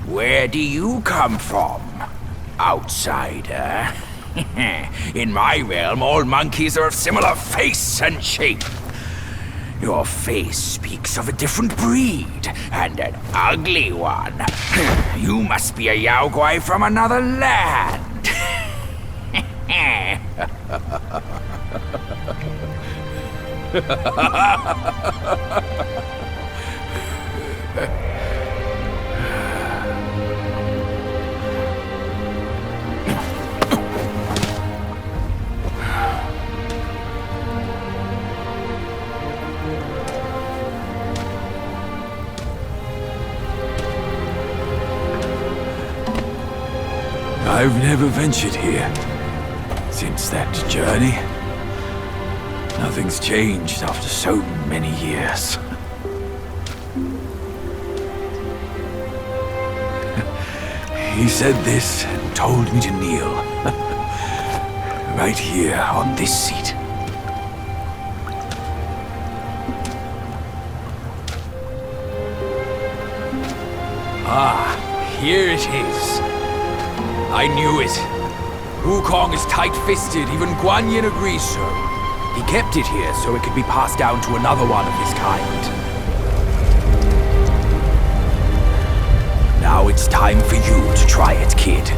Where do you come from, outsider? In my realm, all monkeys are of similar face and shape. Your face speaks of a different breed, and an ugly one. You must be a Yaogwai from another land. I've never ventured here since that journey. Nothing's changed after so many years. He said this and told me to kneel. Right here on this seat. Ah, here it is. I knew it. Wukong is tight-fisted, even Guan Yin agrees so. He kept it here so it could be passed down to another one of his kind. Now it's time for you to try it, kid.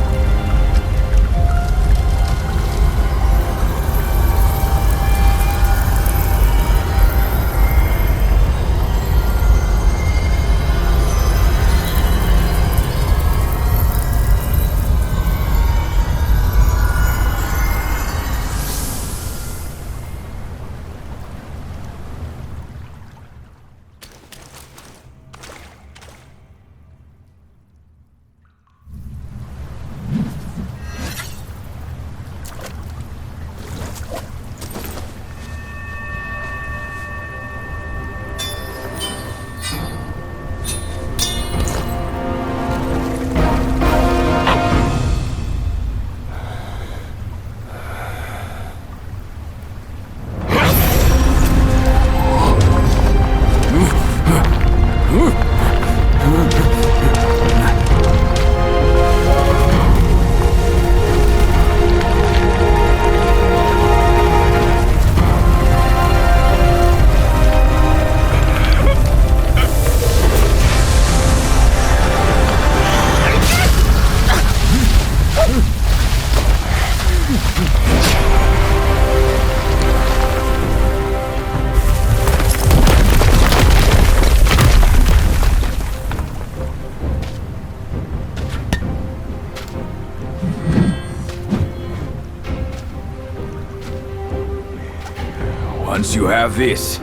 Once you have this,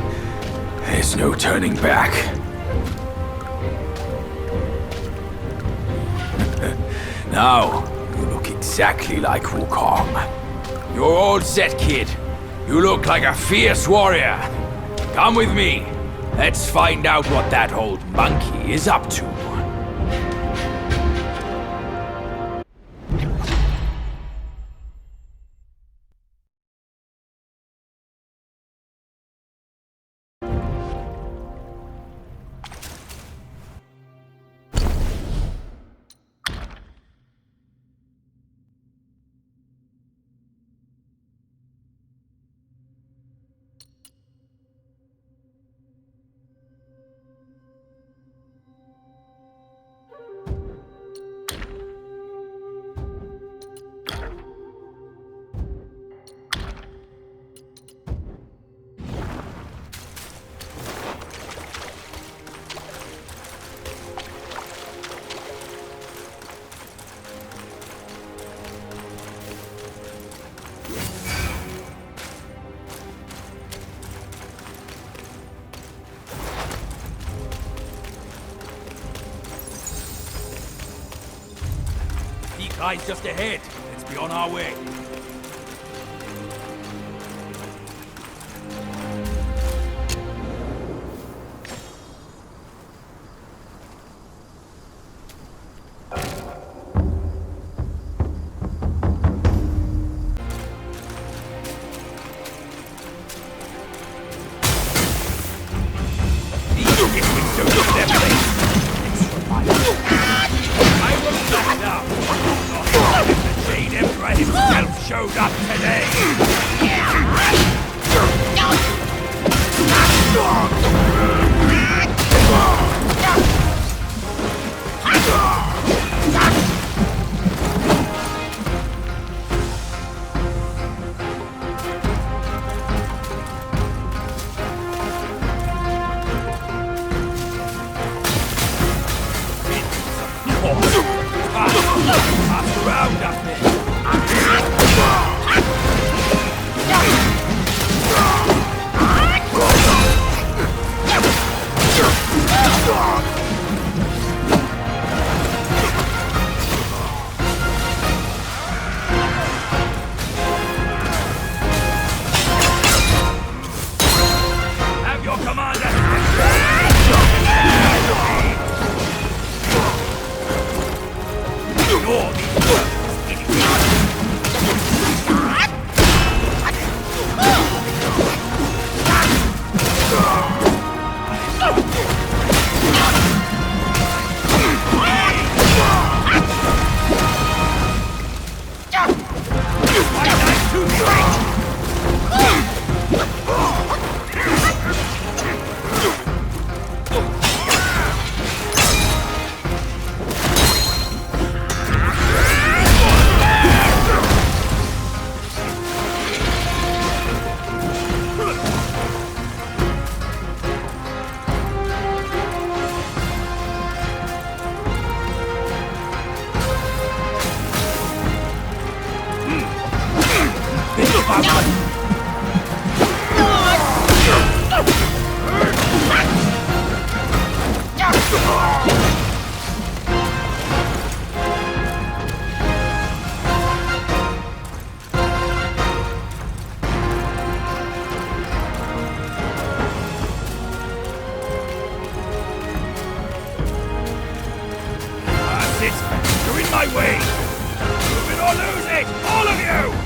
there's no turning back. Now, you look exactly like Wukong. You're all set, kid. You look like a fierce warrior. Come with me. Let's find out what that old monkey is up to. Eyes just ahead. Let's be on our way. Showed up today! Pass around up there! Have your commander! You're in my way! Move it or lose it! All of you!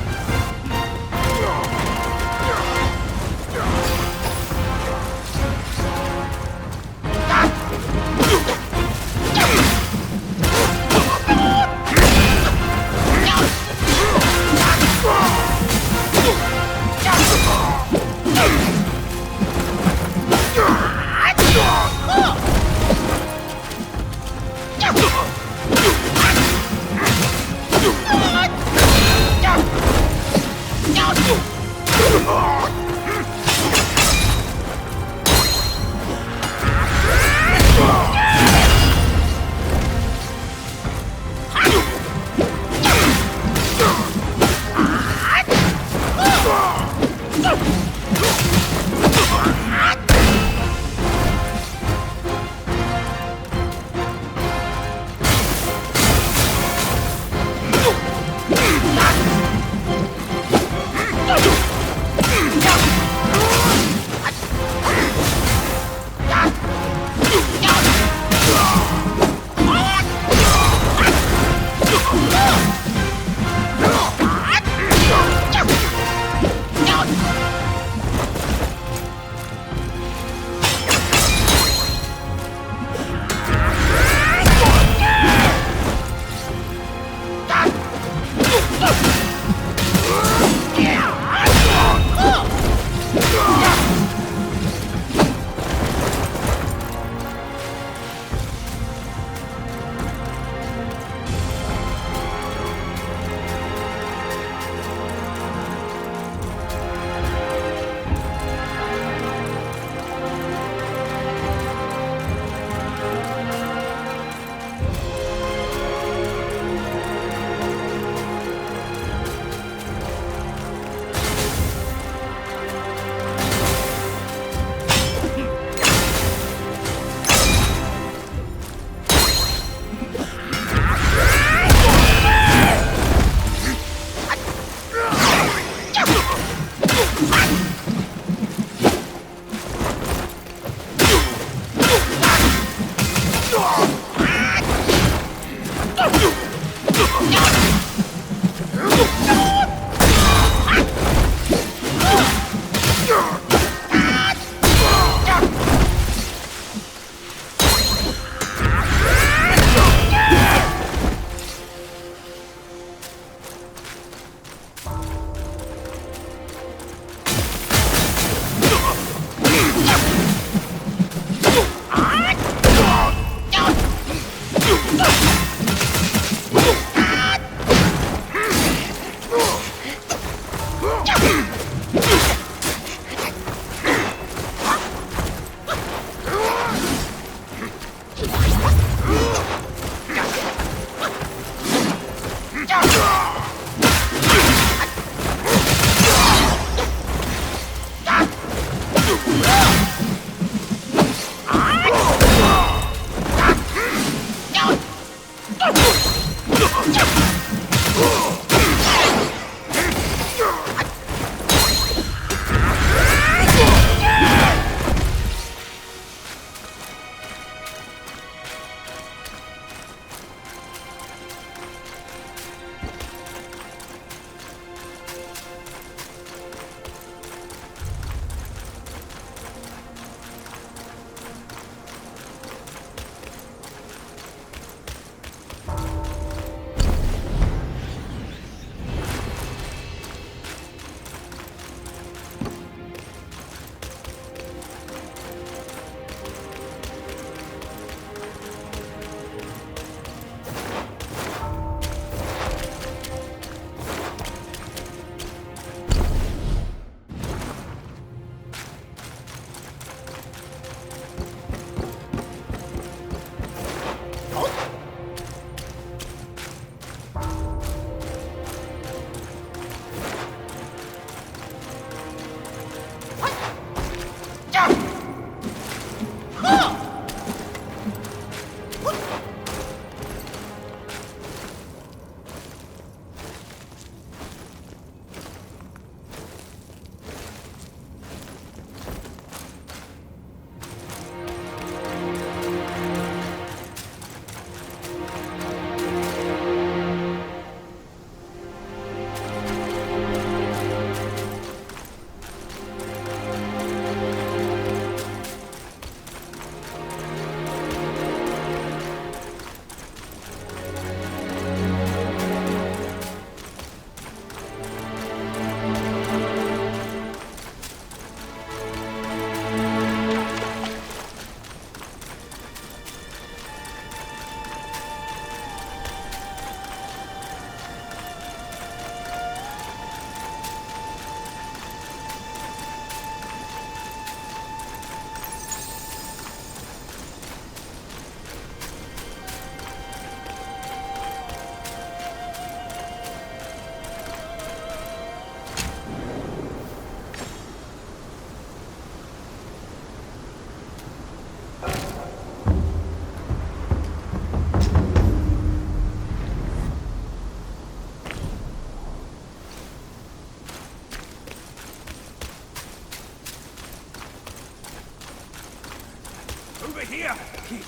Here, kid.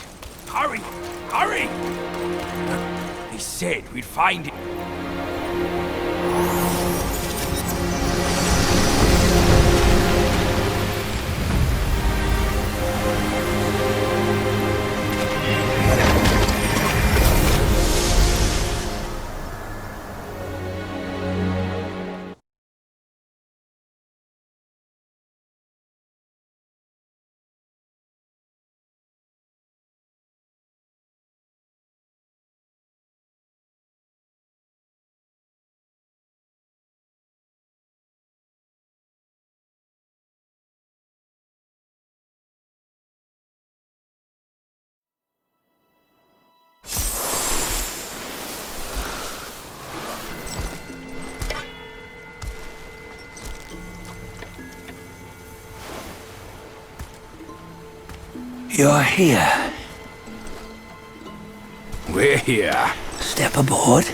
Hurry! Hurry! He said we'd find it. You're here. We're here. Step aboard.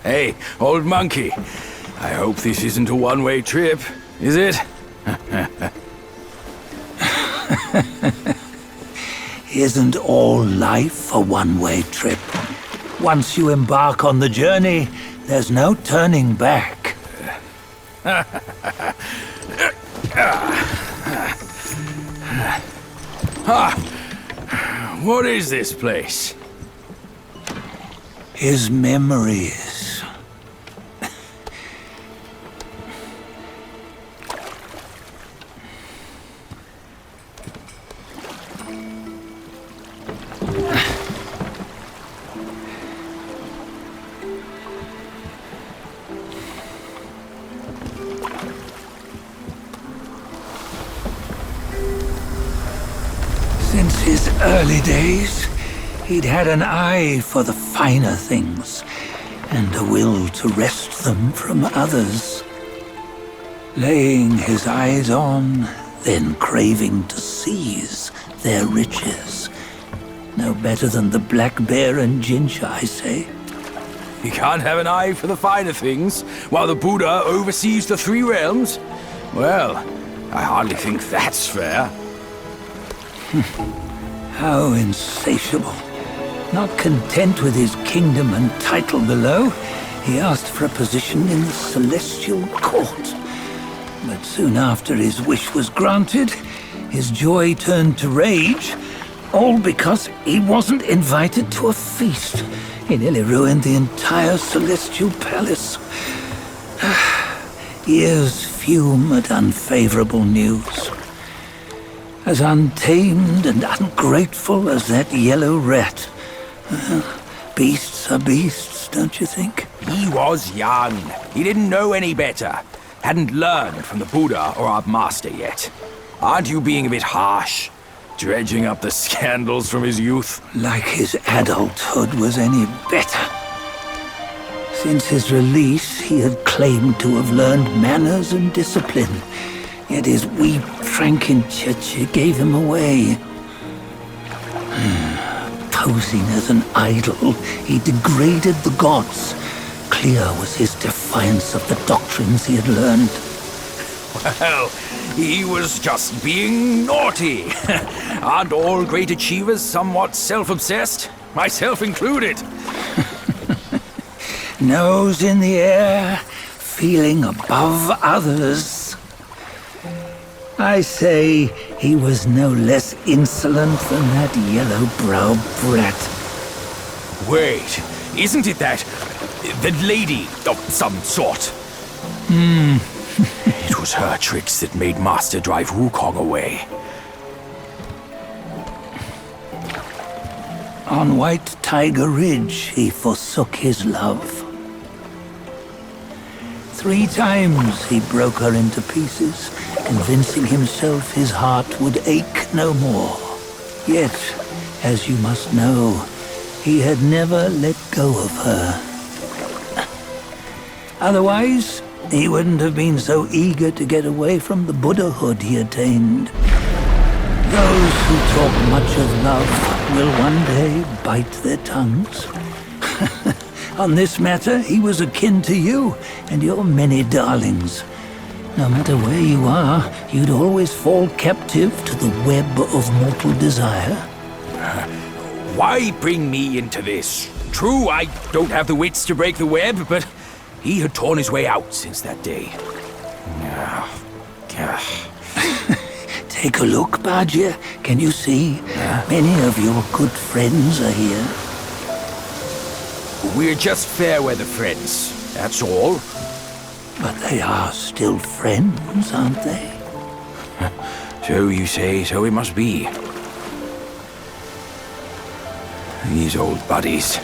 Hey, old monkey. I hope this isn't a one-way trip, is it? Isn't all life a one-way trip? Once you embark on the journey, there's no turning back. What is this place? His memories. Since his early days, he'd had an eye for the finer things, and a will to wrest them from others. Laying his eyes on, then craving to seize their riches. No better than the black bear and Jinch, I say. You can't have an eye for the finer things, while the Buddha oversees the three realms? Well, I hardly think that's fair. How insatiable. Not content with his kingdom and title below, he asked for a position in the celestial court. But soon after his wish was granted, his joy turned to rage, all because he wasn't invited to a feast. He nearly ruined the entire celestial palace. Ears fume at unfavorable news. As untamed and ungrateful as that yellow rat. Beasts are beasts, don't you think? He was young. He didn't know any better. Hadn't learned from the Buddha or our master yet. Aren't you being a bit harsh? Dredging up the scandals from his youth? Like his adulthood was any better. Since his release, he had claimed to have learned manners and discipline. Yet his weak Frankenchurch gave him away. Posing as an idol, he degraded the gods. Clear was his defiance of the doctrines he had learned. Well, he was just being naughty. Aren't all great achievers somewhat self-obsessed? Myself included. Nose in the air, feeling above others. I say he was no less insolent than that yellow-browed brat. Wait, isn't it that lady of some sort? It was her tricks that made Master drive Wukong away. On White Tiger Ridge, he forsook his love. 3 times he broke her into pieces, convincing himself his heart would ache no more. Yet, as you must know, he had never let go of her. Otherwise, he wouldn't have been so eager to get away from the Buddhahood he attained. Those who talk much of love will one day bite their tongues. On this matter, he was akin to you and your many darlings. No matter where you are, you'd always fall captive to the web of mortal desire. Why bring me into this? True, I don't have the wits to break the web, but he had torn his way out since that day. Take a look, Badger. Can you see? Many of your good friends are here. We're just fair weather friends, that's all. But they are still friends, aren't they? So you say, so it must be. These old buddies.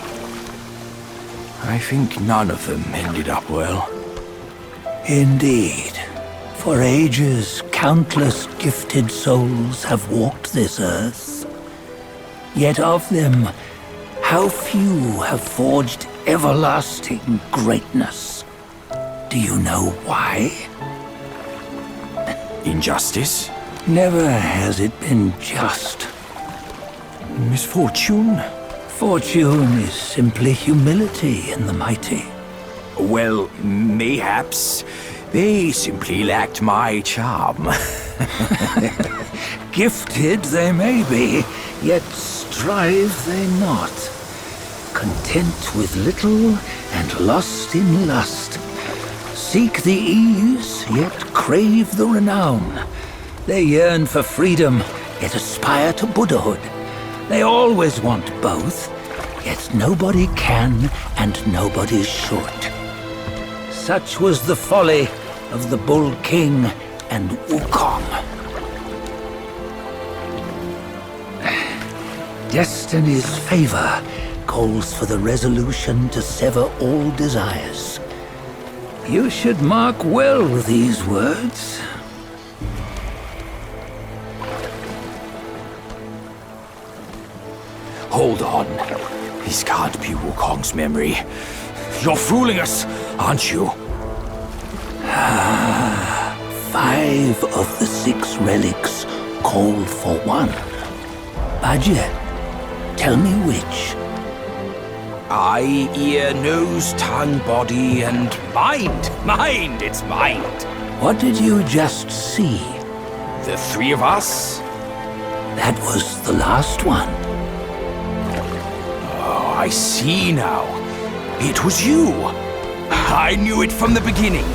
I think none of them ended up well. Indeed. For ages, countless gifted souls have walked this earth. Yet of them, how few have forged everlasting greatness? Do you know why? Injustice? Never has it been just. Misfortune? Fortune is simply humility in the mighty. Well, mayhaps they simply lacked my charm. Gifted they may be, yet strive they not. content with little and lost in lust. Seek the ease, yet crave the renown. They yearn for freedom, yet aspire to Buddhahood. They always want both, yet nobody can and nobody should. Such was the folly of the Bull King and Wukong. Destiny's favor calls for the resolution to sever all desires. You should mark well these words. Hold on. This can't be Wukong's memory. You're fooling us, aren't you? 5 of the 6 relics call for one. Bajie, tell me which. Eye, ear, nose, tongue, body, and mind. Mind, it's mind. What did you just see? The 3 of us? That was the last one. Oh, I see now. It was you. I knew it from the beginning.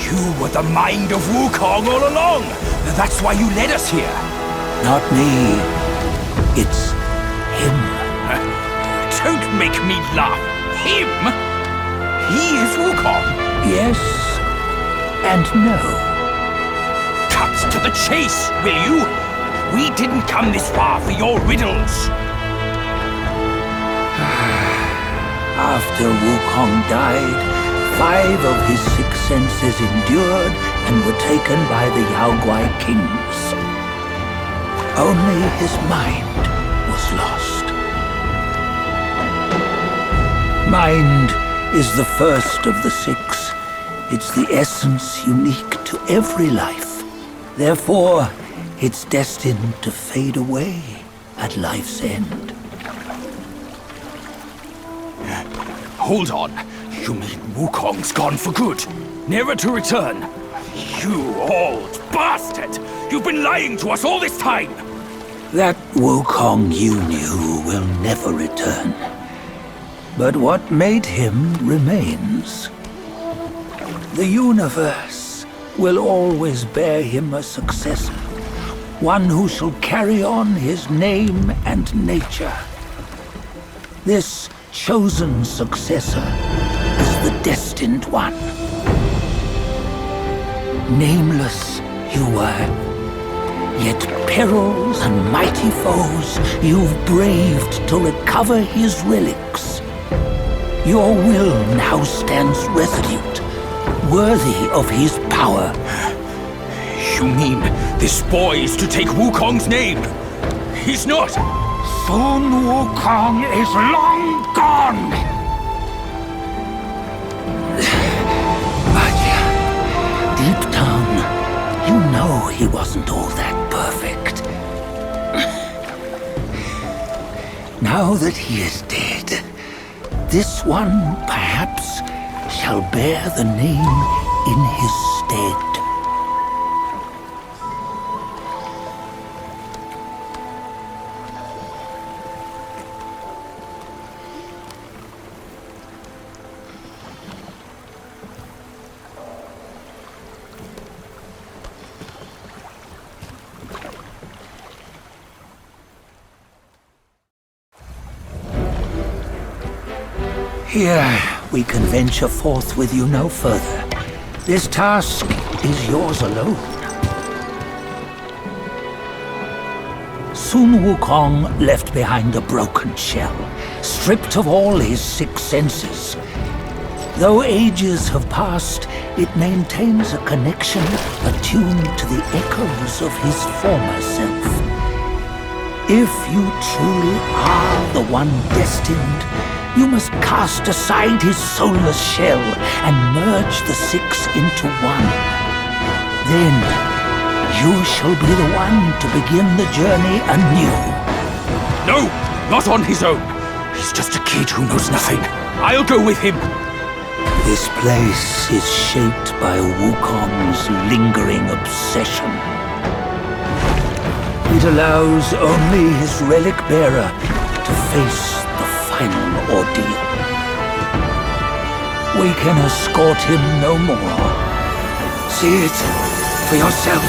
You were the mind of Wukong all along. That's why you led us here. Not me. It's him. Don't make me laugh. Him? He is Wukong. Yes and no. Cut to the chase, will you? We didn't come this far for your riddles. After Wukong died, 5 of his 6 senses endured and were taken by the Yaoguai kings. Only his mind was lost. Mind is the first of the 6. It's the essence unique to every life. Therefore, it's destined to fade away at life's end. Hold on. You mean Wukong's gone for good? Never to return? You old bastard! You've been lying to us all this time! That Wukong you knew will never return. But what made him remains. The universe will always bear him a successor. One who shall carry on his name and nature. This chosen successor is the destined one. Nameless you were, yet perils and mighty foes you've braved to recover his relics. Your will now stands resolute, worthy of his power. You mean this boy is to take Wukong's name? He's not! Sun Wukong is long gone! But deep down, you know he wasn't all that perfect. Now that he is dead, this one, perhaps, shall bear the name in his stead. Here, we can venture forth with you no further. This task is yours alone. Sun Wukong left behind a broken shell, stripped of all his 6 senses. Though ages have passed, it maintains a connection attuned to the echoes of his former self. If you truly are the one destined, you must cast aside his soulless shell and merge the 6 into one. Then, you shall be the one to begin the journey anew. No! Not on his own! He's just a kid who knows nothing. I'll go with him! This place is shaped by Wukong's lingering obsession. It allows only his relic bearer to face the final ordeal. we can escort him no more. See it for yourself.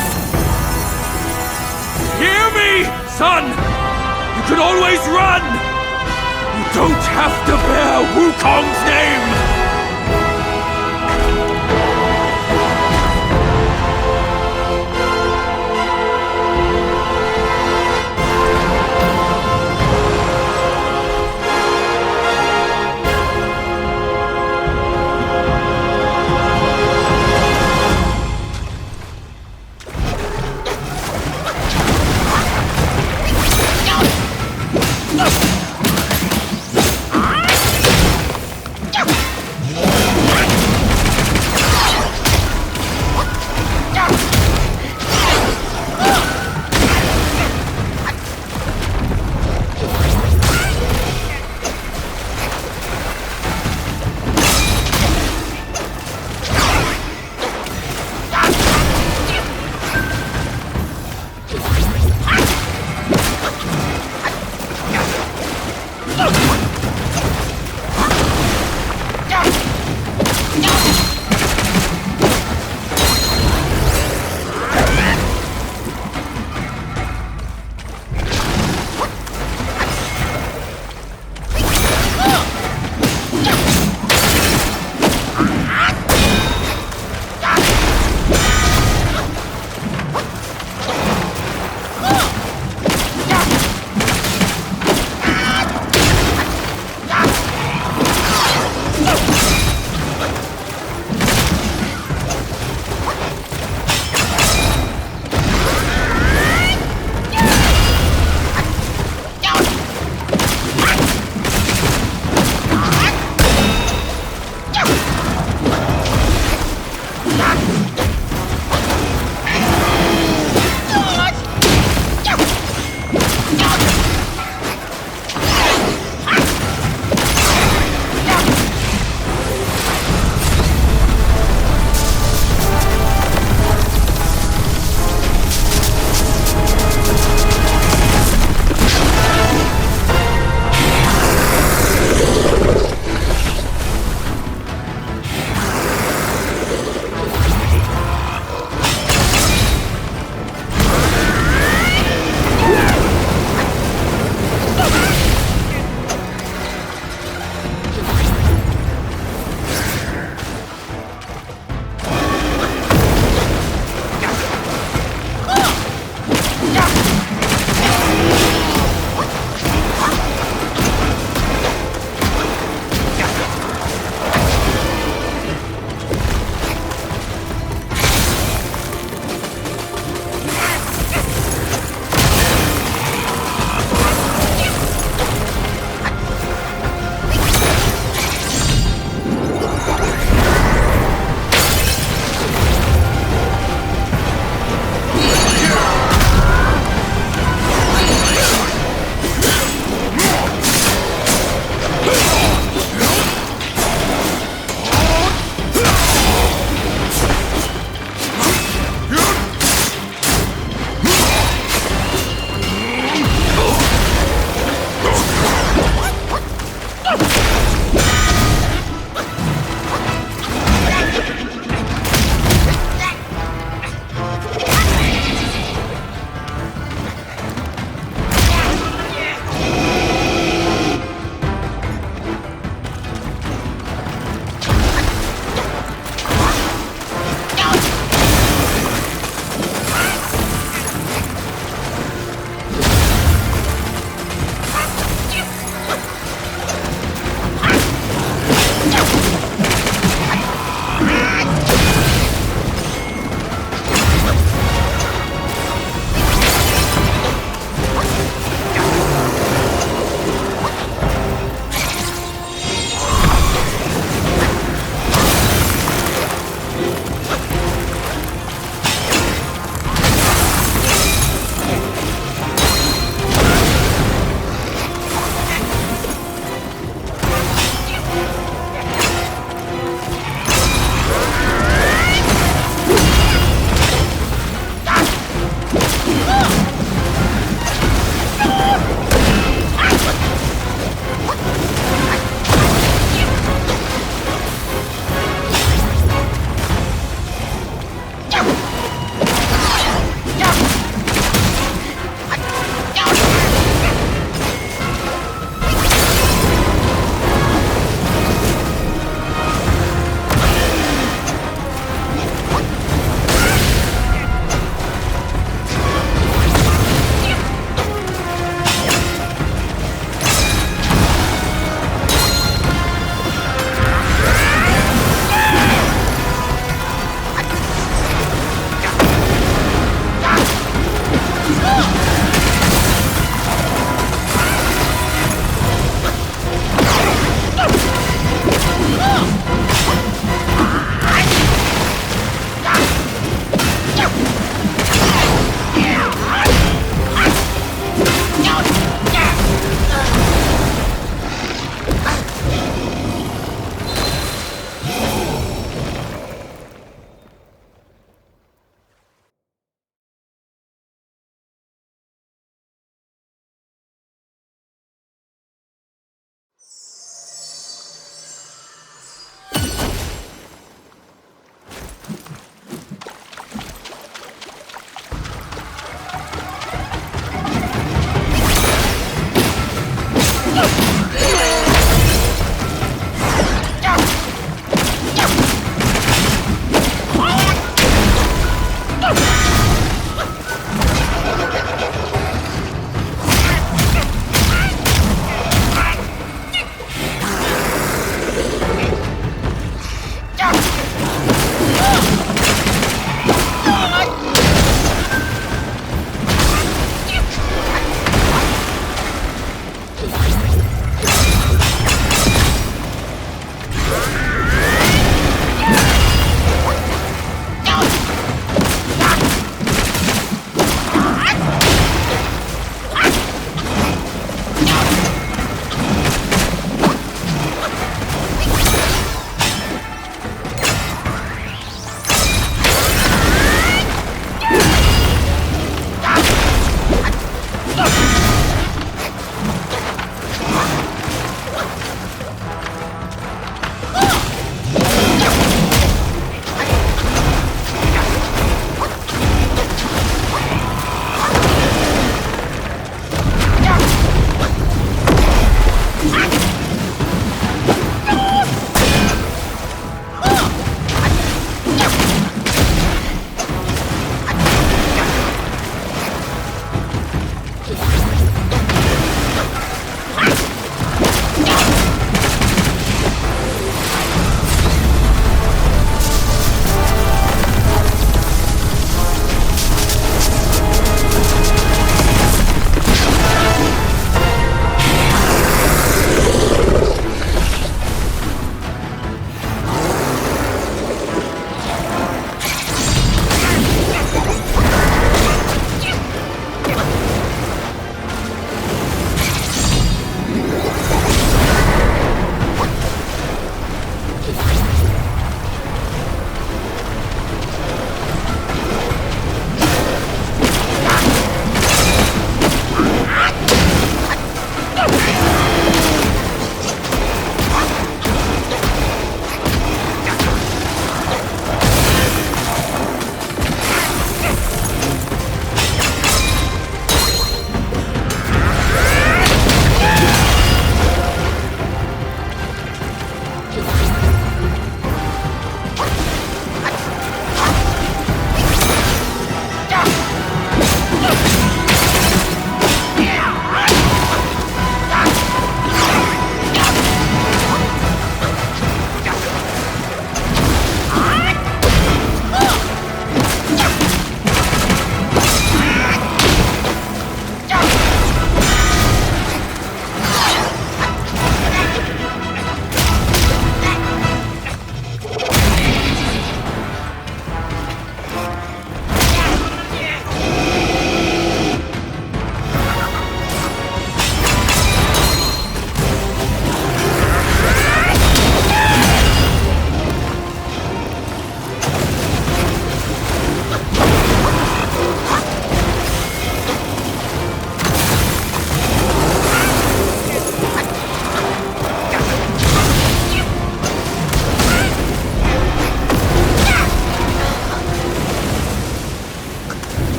Hear me, son! You can always run! You don't have to bear Wukong's